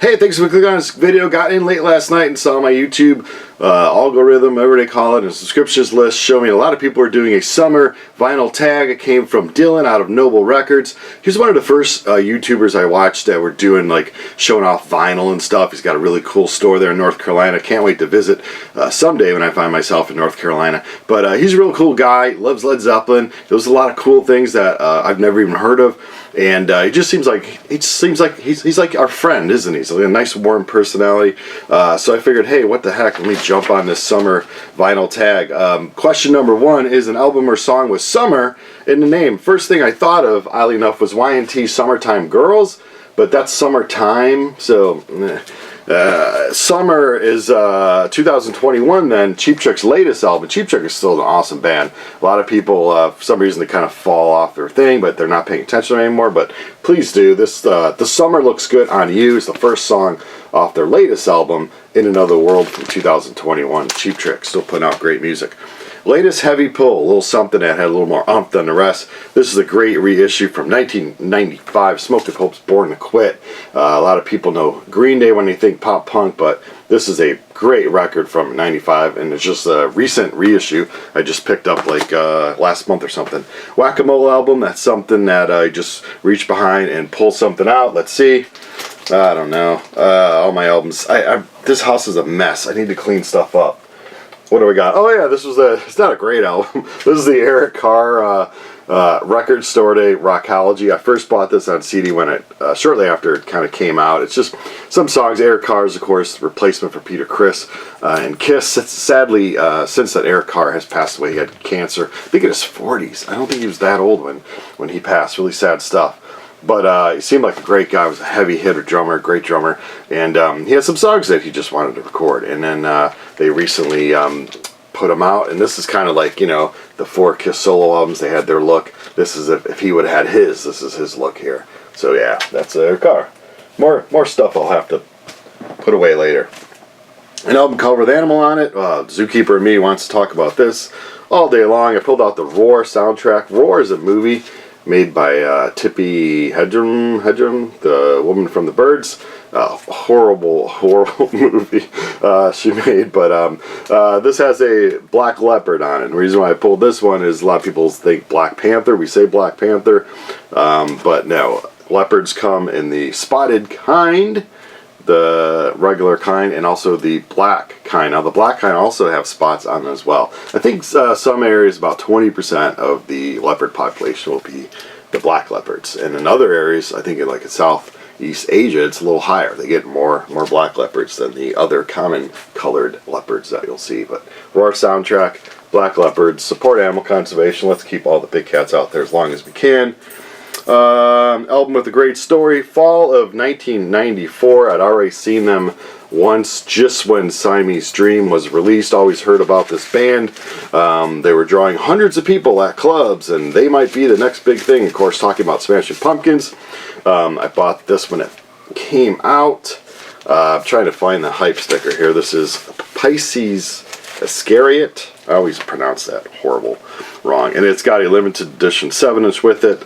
Hey, thanks for clicking on this video. Got in late last night and saw my YouTube algorithm, whatever they call it, and subscriptions list show me a lot of people are doing a summer vinyl tag. It came from Dylan out of Noble Records. He's one of the first YouTubers I watched that were doing, like, showing off vinyl and stuff. He's got a really cool store there in North Carolina. Can't wait to visit someday when I find myself in North Carolina. But he's a real cool guy. Loves Led Zeppelin. There's a lot of cool things that I've never even heard of. And he just seems like he's like our friend, isn't he? He's like a nice, warm personality. So I figured, hey, what the heck? Let me jump on this summer vinyl tag. Question number one: is an album or song with "summer" in the name? First thing I thought of, oddly enough, was Y&T "Summertime Girls," but that's summertime. So Summer is 2021. Then Cheap Trick's latest album. Cheap Trick is still an awesome band. A lot of people, for some reason, they kind of fall off their thing, but they're not paying attention anymore. But please do this. The Summer Looks Good on You is the first song off their latest album, In Another World, from 2021. Cheap Trick, still putting out great music. Latest Heavy Pull, a little something that had a little more oomph than the rest. This is a great reissue from 1995, Smoke the Pope's Born to Quit. A lot of people know Green Day when they think pop punk, but this is a great record from 95, and it's just a recent reissue I just picked up like last month or something. Whack-A-Mole album, that's something that I just reach behind and pull something out. Let's see. I don't know. All my albums. This house is a mess. I need to clean stuff up. What do we got? Oh yeah, it's not a great album. This is the Eric Carr Record Store Day Rockology. I first bought this on CD when it, shortly after it kind of came out. It's just some songs. Eric Carr is, of course, the replacement for Peter Criss and Kiss. Sadly, since that, Eric Carr has passed away. He had cancer, I think in his 40s. I don't think he was that old when he passed. Really sad stuff. But he seemed like a great guy. He was a heavy hitter drummer, great drummer. And he had some songs that he just wanted to record. And then they recently put them out. And this is kind of like, you know, the 4 Kiss solo albums. They had their look. This is, if he would have had his, this is his look here. So yeah, that's Eric Carr. More stuff I'll have to put away later. An album cover with Animal on it. Zookeeper and me wants to talk about this all day long. I pulled out the Roar soundtrack. Roar is a movie made by Tippi Hedren, the woman from the Birds. Horrible movie she made, but this has a black leopard on it. And the reason why I pulled this one is a lot of people think Black Panther. We say Black Panther, but no. Leopards come in the spotted kind, the regular kind, and also the black kind. Now the black kind also have spots on them as well. I think some areas about 20% of the leopard population will be the black leopards, and in other areas, I think in like in Southeast Asia, it's a little higher. They get more black leopards than the other common colored leopards that you'll see. But Roar soundtrack, black leopards, support animal conservation. Let's keep all the big cats out there as long as we can. Album with a great story, fall of 1994. I'd already seen them once, just when Siamese Dream was released. Always heard about this band. They were drawing hundreds of people at clubs, and they might be the next big thing. Of course, talking about Smashing Pumpkins. I bought this when it came out. I'm trying to find the hype sticker here. This is Pisces Iscariot. I always pronounce that wrong. And it's got a limited edition 7-inch with it.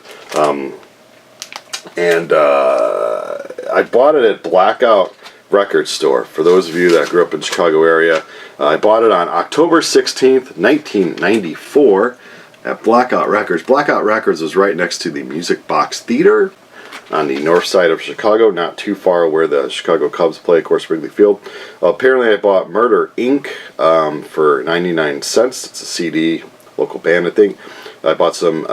I bought it at Blackout Record Store. For those of you that grew up in the Chicago area, I bought it on October 16th, 1994 at Blackout Records. Blackout Records was right next to the Music Box Theater on the north side of Chicago, not too far where the Chicago Cubs play, of course, Wrigley Field. Apparently I bought Murder Inc. For 99 cents. It's a CD, local band, I think. I bought some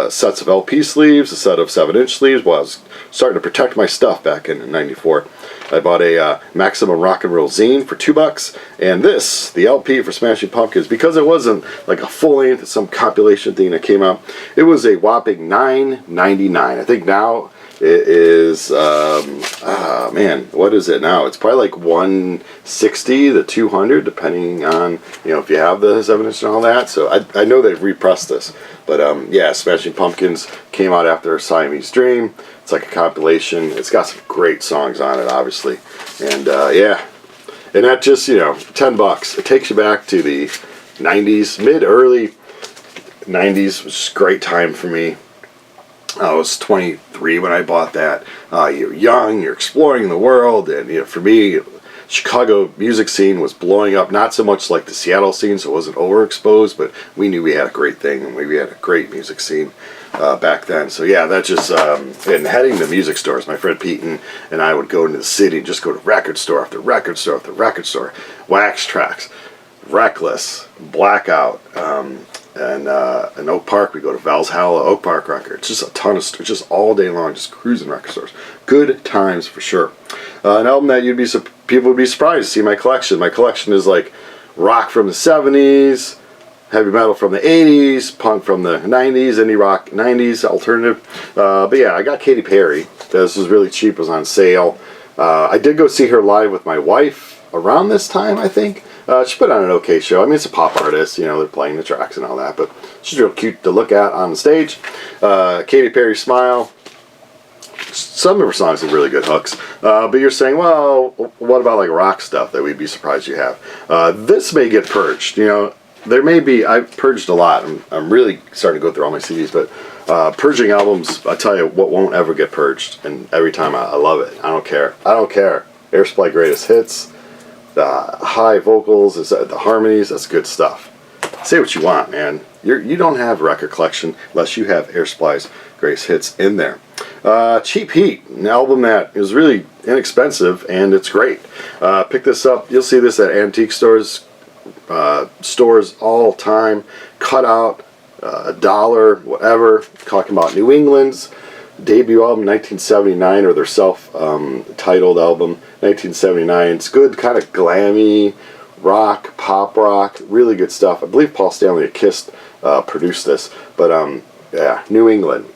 sets of LP sleeves, a set of 7-inch sleeves while I was starting to protect my stuff back in 94. I bought a Maximum Rock and Roll zine for $2, and this, the LP for Smashing Pumpkins, because it wasn't like a full length, some compilation thing that came out, it was a whopping $9.99. I think now it is, man, what is it now? It's probably like $160 to $200, depending on, you know, if you have the 7-inch and all that. So I know they've repressed this. But yeah, Smashing Pumpkins came out after Siamese Dream. It's like a compilation. It's got some great songs on it, obviously. And yeah, and that just, you know, $10. It takes you back to the 90s, early 90s. It was just a great time for me. I was 23 when I bought that. You're young, you're exploring the world, and for me, Chicago music scene was blowing up. Not so much like the Seattle scene, so it wasn't overexposed, but we knew we had a great thing, and we had a great music scene back then. So yeah, that just and heading to music stores. My friend Pete and I would go into the city and just go to record store after record store after record store. Wax Tracks, Reckless, Blackout. And in Oak Park, we go to Valhalla Oak Park Records. Just a ton of stores, just all day long, just cruising record stores. Good times for sure. An album that people would be surprised to see my collection. My collection is like rock from the 70s, heavy metal from the 80s, punk from the 90s, indie rock 90s, alternative. But yeah, I got Katy Perry. This was really cheap. It was on sale. I did go see her live with my wife around this time, I think. She put on an okay show. I mean, it's a pop artist, they're playing the tracks and all that, but she's real cute to look at on the stage. Katy Perry Smile. Some of her songs have really good hooks. But you're saying, well, what about like rock stuff that we'd be surprised you have? This may get purged. There may be, I've purged a lot. I'm really starting to go through all my CDs, but purging albums, I tell you what won't ever get purged. And every time I love it. I don't care. Air Supply Greatest Hits. The high vocals, the harmonies, that's good stuff. Say what you want, man. You don't have a record collection unless you have Air Supply's greatest hits in there. Cheap Heat, an album that is really inexpensive and it's great. Pick this up. You'll see this at antique stores all time. Cut out, $1, whatever. Talking about New England's debut album, 1979, or their self-titled album, 1979. It's good, kind of glammy rock, pop rock, really good stuff. I believe Paul Stanley of Kiss produced this, but yeah, New England.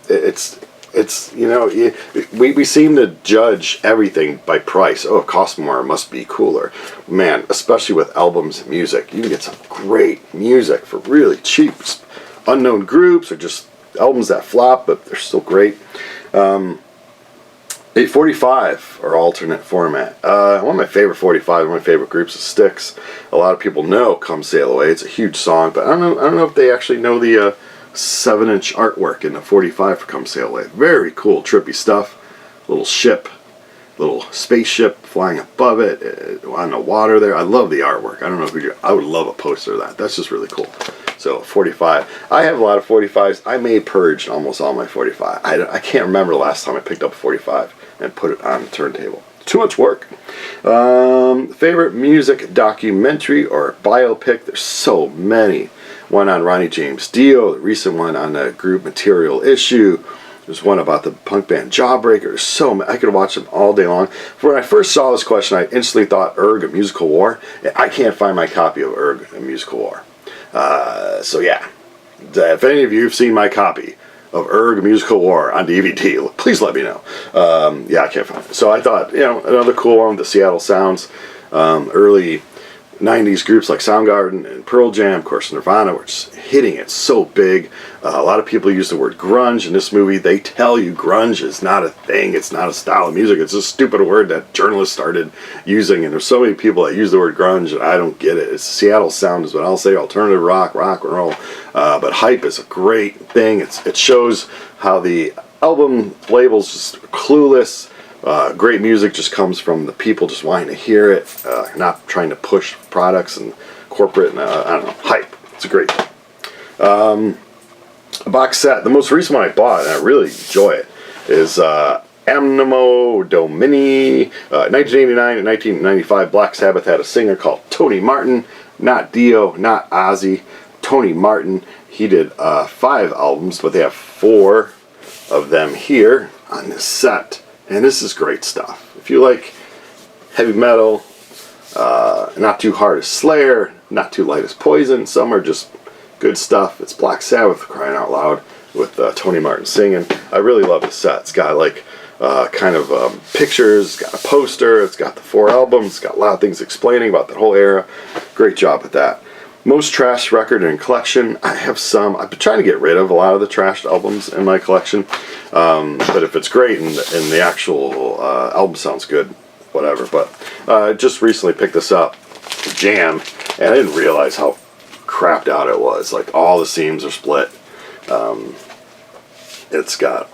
We seem to judge everything by price. Oh, it costs more, it must be cooler. Man, especially with albums and music, you can get some great music for really cheap. Unknown groups or just albums that flop, but they're still great. 845 or alternate format. One of my favorite 45, one of my favorite groups is Styx. A lot of people know "Come Sail Away." It's a huge song, but I don't know if they actually know the 7-inch artwork in the 45 for "Come Sail Away." Very cool, trippy stuff. Little ship, little spaceship flying above it on the water there. I love the artwork. I don't know if I would love a poster of that. That's just really cool. So 45. I have a lot of 45s. I may purge almost all my 45. I can't remember the last time I picked up a 45 and put it on the turntable. Too much work. Favorite music documentary or biopic? There's so many. One on Ronnie James Dio. The recent one on the group Material Issue. There's one about the punk band Jawbreaker. There's so many. I could watch them all day long. When I first saw this question, I instantly thought Erg, A Musical War. I can't find my copy of Erg, A Musical War. So yeah, if any of you have seen my copy of Erg, A Musical War on DVD, please let me know. Yeah, I can't find it. So I thought, another cool one, the Seattle Sounds, early 90s groups like Soundgarden and Pearl Jam, of course Nirvana, were just hitting it so big. A lot of people use the word grunge in this movie. They tell you grunge is not a thing, it's not a style of music, it's a stupid word that journalists started using, and there's so many people that use the word grunge and I don't get it. It's Seattle sound is what I'll say, alternative rock and roll. But hype is a great thing. It shows how the album label's just clueless. Great music just comes from the people just wanting to hear it, not trying to push products and corporate and I don't know, hype. It's a great thing. A box set. The most recent one I bought, and I really enjoy it, is Animo Domini. 1989 and 1995, Black Sabbath had a singer called Tony Martin. Not Dio, not Ozzy. Tony Martin. He did 5 albums, but they have 4 of them here on this set. And this is great stuff. If you like heavy metal, not too hard as Slayer, not too light as Poison, some are just good stuff. It's Black Sabbath, crying out loud, with Tony Martin singing. I really love the set. It's got like pictures, it's got a poster, it's got the 4 albums, it's got a lot of things explaining about that whole era. Great job with that. Most trashed record in collection. I have some. I've been trying to get rid of a lot of the trashed albums in my collection. But if it's great and the actual album sounds good, whatever. But just recently picked this up, Jam, and I didn't realize how crapped out it was. Like all the seams are split. It's got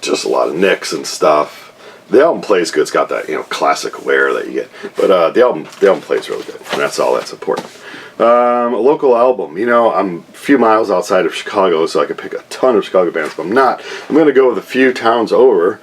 just a lot of nicks and stuff. The album plays good. It's got that, classic wear that you get. But the album plays really good, and that's all that's important. A local album. I'm a few miles outside of Chicago, so I could pick a ton of Chicago bands, but I'm not. I'm going to go with a few towns over,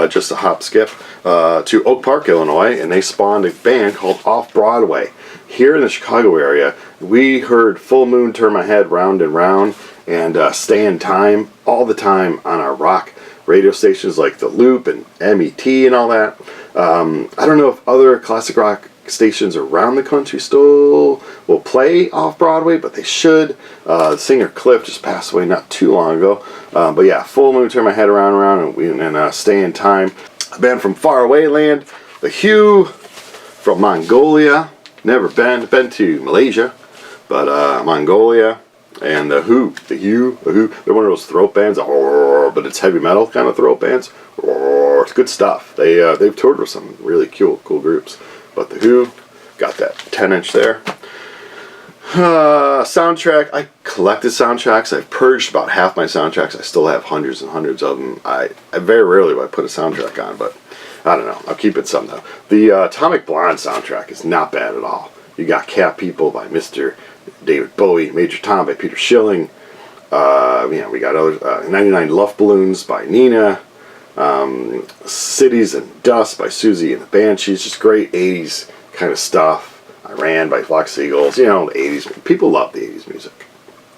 just a hop skip, to Oak Park, Illinois, and they spawned a band called Off Broadway. Here in the Chicago area, we heard Full Moon, Turn My Head, Round and Round, and Stay in Time all the time on our rock radio stations like The Loop and MET and all that. I don't know if other classic rock stations around the country still will play Off Broadway, but they should. The singer Cliff just passed away not too long ago. But yeah, Full Moon, Turn My Head Around, and Stay in Time. A band from Faraway Land, The Who from Mongolia. Never been to Malaysia, but Mongolia. And The Who. They're one of those throat bands, but it's heavy metal kind of throat bands. It's good stuff. They've toured with some really cool groups. But The Who got that 10-inch there. Soundtrack. I collected soundtracks. I've purged about half my soundtracks. I still have hundreds and hundreds of them. I very rarely will I put a soundtrack on, but I don't know. I'll keep it some though. The Atomic Blonde soundtrack is not bad at all. You got Cat People by Mr. David Bowie, Major Tom by Peter Schilling. We got other 99 Luft Balloons by Nina. Cities and Dust by Susie and the Banshees. Just great 80s kind of stuff. Iran by Flock Seagulls. The 80s. People love the 80s music.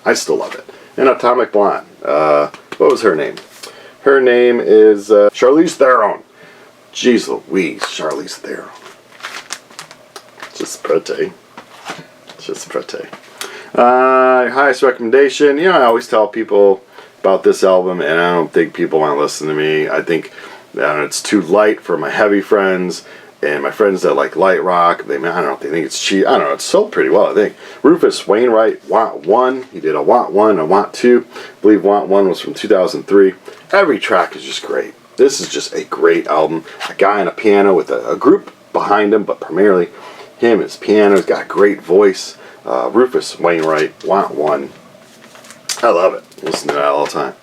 I still love it. And Atomic Blonde. What was her name? Her name is Charlize Theron. Jeez Louise, Charlize Theron. Just pretty. Just pretty. Highest recommendation. I always tell people about this album, and I don't think people want to listen to me. I think it's too light for my heavy friends and my friends that like light rock. They think it's cheap. I don't know. It's sold pretty well, I think. Rufus Wainwright, Want 1. He did a Want 1, a Want 2. I believe Want 1 was from 2003. Every track is just great. This is just a great album. A guy on a piano with a group behind him, but primarily him, his piano. He's got a great voice. Rufus Wainwright, Want 1. I love it. Listen to that all the time.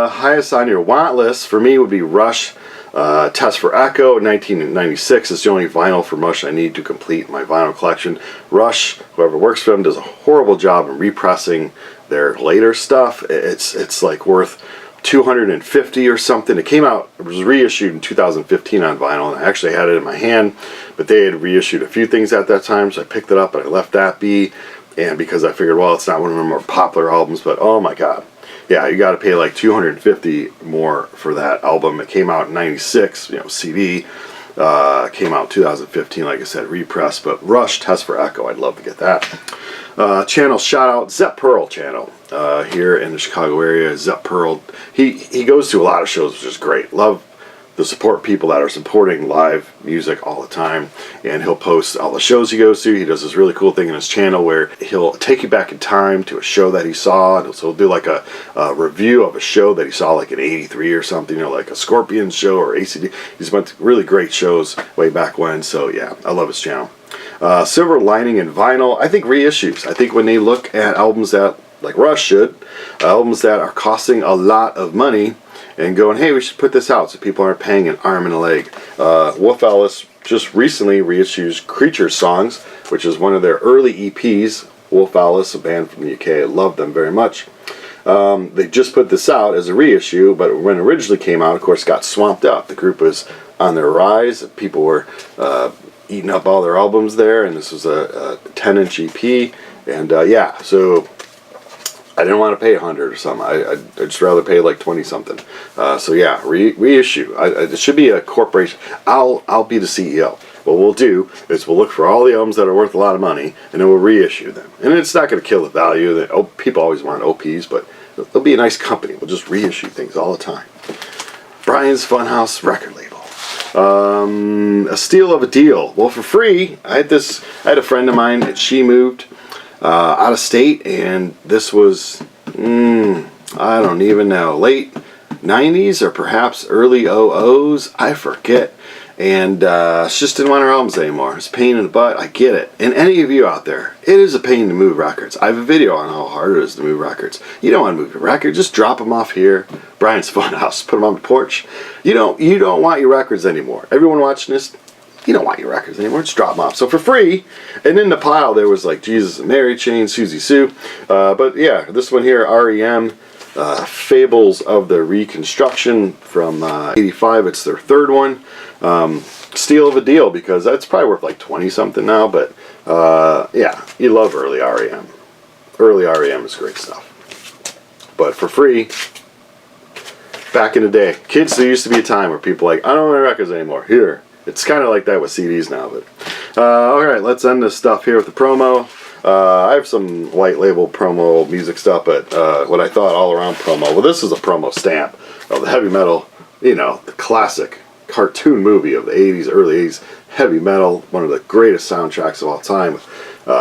Highest on your want list for me would be Rush. Test for Echo, 1996. It's the only vinyl from Rush I need to complete my vinyl collection. Rush, whoever works for them, does a horrible job in repressing their later stuff. It's like worth $250 or something. It was reissued in 2015 on vinyl, and I actually had it in my hand, but they had reissued a few things at that time, so I picked it up and I left that be. And because I figured, well, it's not one of their more popular albums, but oh my god, yeah, you got to pay like $250 more for that album. It came out in '96, CD. Came out in 2015, like I said, repressed. But Rush, Test for Echo, I'd love to get that. Channel shout out, Zep Pearl channel here in the Chicago area. Zep Pearl, he goes to a lot of shows, which is great. Love to support people that are supporting live music all the time, and he'll post all the shows he goes to. He does this really cool thing in his channel where he'll take you back in time to a show that he saw, and so he'll do like a review of a show that he saw like in '83 or something, like a Scorpions show or ACD. He's went to really great shows way back when, so yeah, I love his channel. Silver Lining and Vinyl, I think reissues. I think when they look at albums that, like Rush should, albums that are costing a lot of money, and going, hey, we should put this out so people aren't paying an arm and a leg. Wolf Alice just recently reissues Creature Songs, which is one of their early EPs. Wolf Alice, a band from the UK, I love them very much. They just put this out as a reissue, but when it originally came out, of course, got swamped up. The group was on their rise. People were eating up all their albums there, and this was a 10-inch EP. And yeah, so I didn't want to pay $100 or something. I'd just rather pay like 20 something. So yeah, reissue. It should be a corporation. I'll be the CEO. What we'll do is we'll look for all the albums that are worth a lot of money, and then we'll reissue them. And it's not going to kill the value. That people always want OPs, but they'll be a nice company. We'll just reissue things all the time. Brian's Funhouse record label. A steal of a deal. Well, for free, I had a friend of mine, and she moved out of state, and this was I don't even know, late 90s or perhaps early 00s, I forget. and she just didn't want her albums anymore. It's a pain in the butt. I get it. And any of you out there, it is a pain to move records. I have a video on how hard it is to move records. You don't want to move your record. Just drop them off here. Brian's Funhouse. Put them on the porch. You don't want your records anymore. Everyone watching this, you don't want your records anymore. Just drop them off. So for free, and in the pile there was like Jesus and Mary Chain, Susie Sue. But yeah, this one here, REM. Fables of the Reconstruction from 85. It's their third one. Steal of a deal, because that's probably worth like 20 something now, but yeah, you love early REM. Early REM is great stuff. But for free, back in the day, kids, there used to be a time where people like, I don't want my records anymore. Here. It's kind of like that with CDs now. But alright, let's end this stuff here with the promo. I have some white label promo music stuff, but what I thought all around promo, well, this is a promo stamp of the heavy metal, you know, the classic cartoon movie of the 80s, early 80s, heavy metal, one of the greatest soundtracks of all time.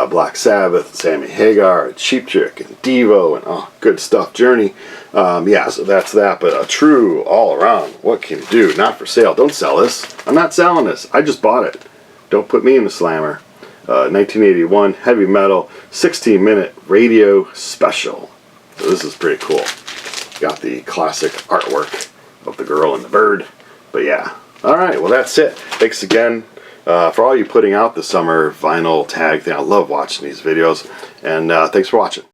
Black Sabbath, Sammy Hagar, and Cheap Trick, and Devo, and oh, good stuff, Journey. Yeah, so that's that, but a true all-around, what can you do? Not for sale. Don't sell this. I'm not selling this. I just bought it. Don't put me in the slammer. 1981 heavy metal 16-minute radio special. So this is pretty cool. Got the classic artwork of the girl and the bird. But yeah. Alright, well that's it. Thanks again for all you putting out this summer vinyl tag thing. I love watching these videos. And thanks for watching.